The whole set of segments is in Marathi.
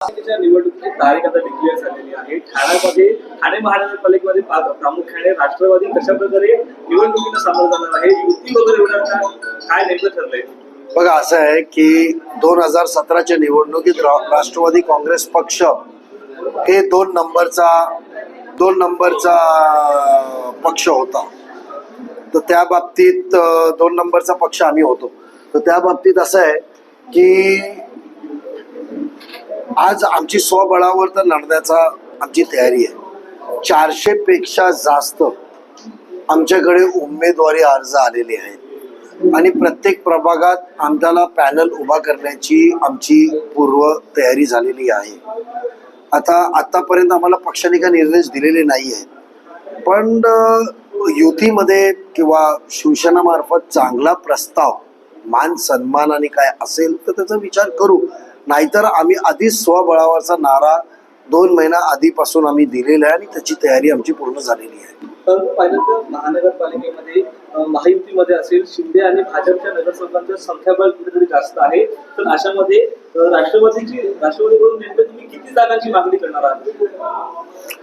महापालिकेच्या निवडणुकीची तारीख आता डिक्लेअर झालेली आहे. ठाणे महानगरपालिकेमध्ये प्रामुख्याने राष्ट्रवादी कशा प्रकारे निवडणुकीला सामोरं जाणार आहे, युती वगैरे होणार का, काय नेमकं ठरलंय? बघा, असं आहे की 2017च्या निवडणुकीत राष्ट्रवादी काँग्रेस पक्ष हे दोन नंबरचा पक्ष होता. तर त्या बाबतीत 2 नंबरचा पक्ष आम्ही होतो. तर त्या बाबतीत असं आहे की आज आमची स्वबळावर तर लढण्याचा आमची तयारी आहे. 400 पेक्षा जास्त आमच्याकडे उमेदवारी अर्ज आलेले आहेत आणि प्रत्येक प्रभागात आमच्याला पॅनल उभा करण्याची आमची पूर्व तयारी झालेली आहे. आतापर्यंत आम्हाला पक्षाने काही निर्देश दिलेले नाही आहेत, पण युतीमध्ये किंवा शिवसेनामार्फत चांगला प्रस्ताव मान सन्मानाने काय असेल तर त्याचा विचार करू. नाहीतर आम्ही आधीच स्वबळावरचा नारा 2 महिना आधीपासून आम्ही दिलेला आहे आणि त्याची तयारी आमची पूर्ण झालेली आहे. परंतु पाहिलं तर महानगरपालिकेमध्ये महायुतीमध्ये असेल शिंदे आणि भाजपच्या नगरसेवकांचं संख्याबळ कुठेतरी जास्त आहे. तर अशामध्ये राष्ट्रवादीकडून नेमकं तुम्ही किती जागांची मागणी करणार आहात?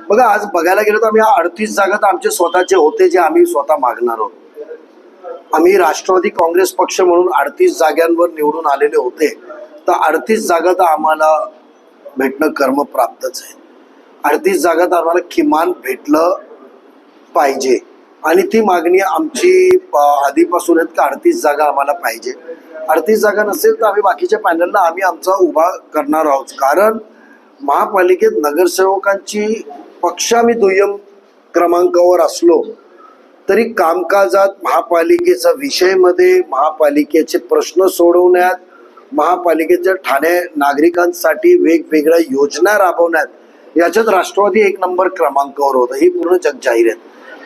बघा, आज बघायला गेलो तर आम्ही 38 जागा तर आमचे स्वतःचे होते जे आम्ही स्वतः मागणार आहोत. आम्ही राष्ट्रवादी काँग्रेस पक्ष म्हणून 38 जागांवर निवडून आलेले होते. तर 38 जागा तर आम्हाला भेटणं कर्मप्राप्तच आहे. 38 जागा तर आम्हाला किमान भेटलं पाहिजे आणि ती मागणी आमची आधीपासून आहेत का 38 जागा आम्हाला पाहिजे. 38 जागा नसेल तर आम्ही बाकीच्या पॅनलला आम्ही आमचा उभा करणार आहोत. कारण महापालिकेत नगरसेवकांची पक्ष आम्ही दुय्यम क्रमांकावर असलो तरी कामकाजात महापालिकेचा विषयमध्ये महापालिकेचे प्रश्न सोडवण्यात, महापालिकेच्या ठाणे नागरिकांसाठी वेगवेगळ्या योजना राबवण्यात याच्यात राष्ट्रवादी 1 नंबर क्रमांकावर होतं. ही पूर्ण जग जाहीर आहे.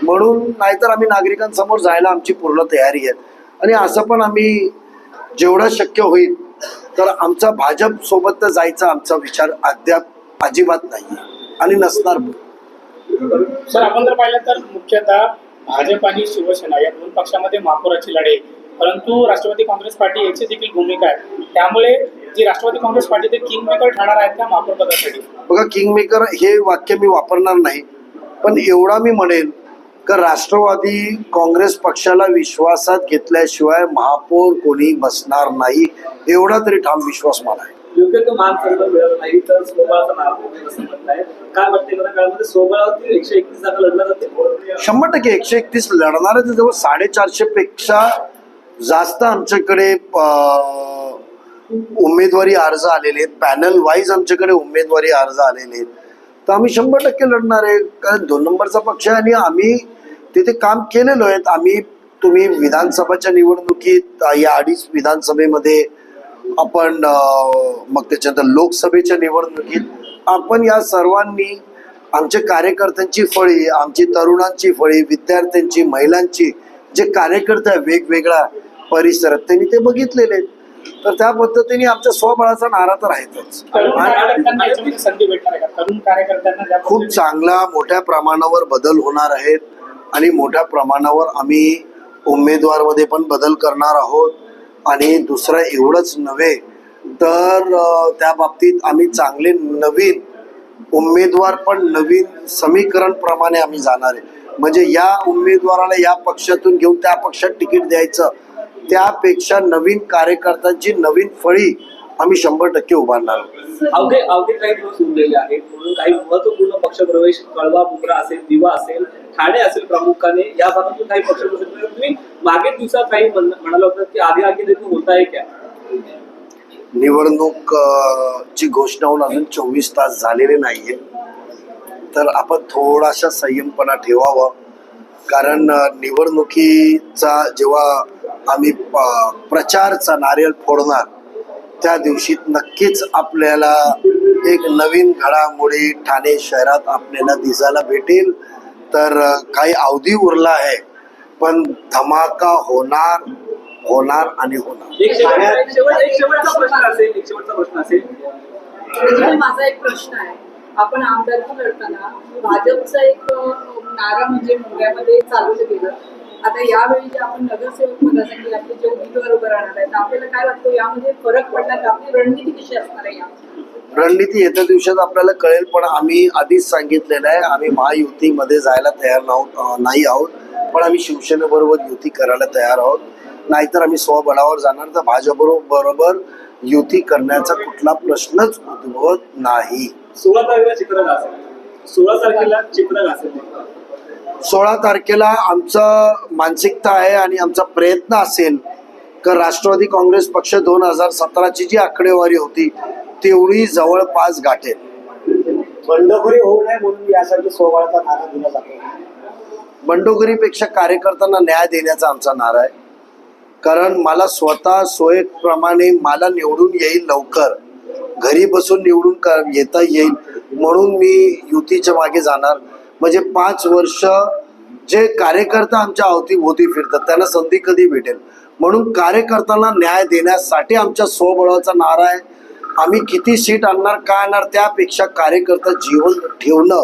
म्हणून नाहीतर आम्ही नागरिकांसमोर जायला आमची पूर्ण तयारी आहे. आणि असं पण आम्ही जेवढं शक्य होईल तर आमचा भाजप सोबत जायचा आमचा विचार अद्याप अजिबात नाही आणि नसणार. सर, आपण जर पाहिलं तर मुख्यतः भाजप आणि शिवसेना या 2 पक्षामध्ये महापौराची लढाई, परंतु राष्ट्रवादी काँग्रेस पार्टी याची देखील भूमिका आहे. त्यामुळे जी राष्ट्रवादी काँग्रेस पार्टी ते किंग मेकर ठरणार आहेत त्या महापौर पदासाठी. बघा, किंग मेकर हे वाक्य मी वापरणार नाही, पण एवढा मी म्हणेल का राष्ट्रवादी काँग्रेस पक्षाला विश्वासात घेतल्याशिवाय महापौर कोणी बसणार नाही, एवढा तरी ठाम विश्वास मला आहे. योग्य तो मान सन्मान मिळाला नाही तर स्वबळाचा नारा असं म्हणताय. काय वाटते मला काळामध्ये स्वबळावरती 131 जागा लढल्या जाते? 100% 131 लढणारे जवळ 450 पेक्षा जास्त आमच्याकडे उमेदवारी अर्ज आलेले आहेत. पॅनल वाईज आमच्याकडे उमेदवारी अर्ज आलेले आहेत. तर आम्ही 100% लढणार आहे. कारण 2 नंबरचा पक्ष आहे आणि आम्ही तिथे काम केलेलो आहे. तुम्ही विधानसभाच्या निवडणुकीत या 2.5 विधानसभेमध्ये आपण मग त्याच्यानंतर लोकसभेच्या निवडणुकीत आपण या सर्वांनी आमच्या कार्यकर्त्यांची फळी, आमची तरुणांची फळी, विद्यार्थ्यांची, महिलांची जे कार्यकर्ते आहे वेगवेगळ्या परिसरात त्यांनी ते बघितलेले आहेत. तर त्या पद्धतीने आमच्या स्वबळाचा नारा तर आहेच. खूप चांगला मोठ्या प्रमाणावर बदल होणार आहेत आणि मोठ्या प्रमाणावर आम्ही उमेदवारमध्ये पण बदल करणार आहोत. आणि दुसरं एवढंच नव्हे तर त्या बाबतीत आम्ही चांगले नवीन उमेदवार पण नवीन समीकरण प्रमाणे आम्ही जाणार आहे. म्हणजे या उमेदवाराला या पक्षातून घेऊन त्या पक्षात तिकीट द्यायचं, त्यापेक्षा नवीन कार्यकर्त्यांची नवीन फळी आम्ही 100% उभारणार आहोत. अवघे काही दिवस उरलेले आहेत म्हणून काही महत्वपूर्ण पक्षप्रवेश कळवा, बुमरा असेल, दिवा असेल, ठाणे असेल प्रामुख्याने या भागातून काही पक्षप्रवेश तुम्ही मागील दिवसात काही म्हणाला होता की आधी देखील होत आहे क्या? निवडणूक ची घोषणा होऊन अजून 24 तास झालेले नाहीये. तर आपण थोडासा संयमपणा ठेवावा. कारण निवडणुकीचा जेव्हा आम्ही प्रचारचा नारळ फोडणार त्या दिवशी नक्कीच आपल्याला एक नवीन घडामोडी ठाणे शहरात आपल्याला दिसायला भेटेल. तर काही अवधी उरला आहे पण धमाका होणार आणि होणार. एक शेवटचा प्रश्न असेल. माझा एक प्रश्न आहे. आपण आमदारकी लढताना भाजपचा एक नारा म्हणजे मुंबईमध्ये चालवलं गेलं. आता यावेळी जे आपण नगरसेवक पदासाठी आपले जे उमेदवार उभं राहणार आहेत, आपल्याला काय वाटतं यामध्ये फरक पडला का? आपली रणनीती कशी असणार आहे? रणनीती येत्या दिवसात आपल्याला कळेल, पण आम्ही आधीच सांगितलेलं आहे आम्ही महायुतीमध्ये जायला तयार नाही आहोत, पण आम्ही शिवसेनेबरोबर युती करायला तयार आहोत. नाहीतर आम्ही स्वबळावर जाणार, तर भाजपबरोबर युती करण्याचा कुठला प्रश्नच उद्भवत नाही. 16 तारखेला चित्र असेल, 16 तारखेला चित्र असेल. 16 तारखेला आमचं मानसिकता आहे आणि आमचा प्रयत्न असेल की राष्ट्रवादी काँग्रेस पक्ष 2017ची जी आकडेवारी होती तेवढी जवळपास गाठेल. बंडखोरी होऊ नये म्हणून यासाठी सोहळ्याचा नारा दिला जातो. बंडखोरीपेक्षा कार्यकर्त्यांना न्याय देण्याचा आमचा नारा आहे. कारण मला स्वतः सोयीप्रमाणे मला निवडून येईल, लवकर घरी बसून निवडून येता येईल म्हणून मी युतीच्या मागे जाणार. म्हणजे 5 वर्ष जे कार्यकर्ता आमच्या अवतीभोवती फिरतात त्यांना संधी कधी भेटेल, म्हणून कार्यकर्त्यांना न्याय देण्यासाठी आमच्या स्वबळाचा नारा आहे. आम्ही किती सीट आणणार काय आणणार त्यापेक्षा कार्यकर्ता जीवन ठेवणं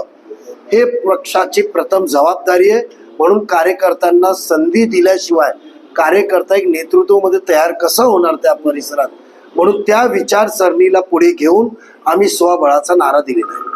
हे पक्षाची प्रथम जबाबदारी आहे. म्हणून कार्यकर्त्यांना संधी दिल्याशिवाय कार्यकर्ता एक नेतृत्वामध्ये तयार कसं होणार त्या परिसरात, म्हणून त्या विचारसरणीला पुढे घेऊन आम्ही स्वबळाचा नारा दिलेला आहे.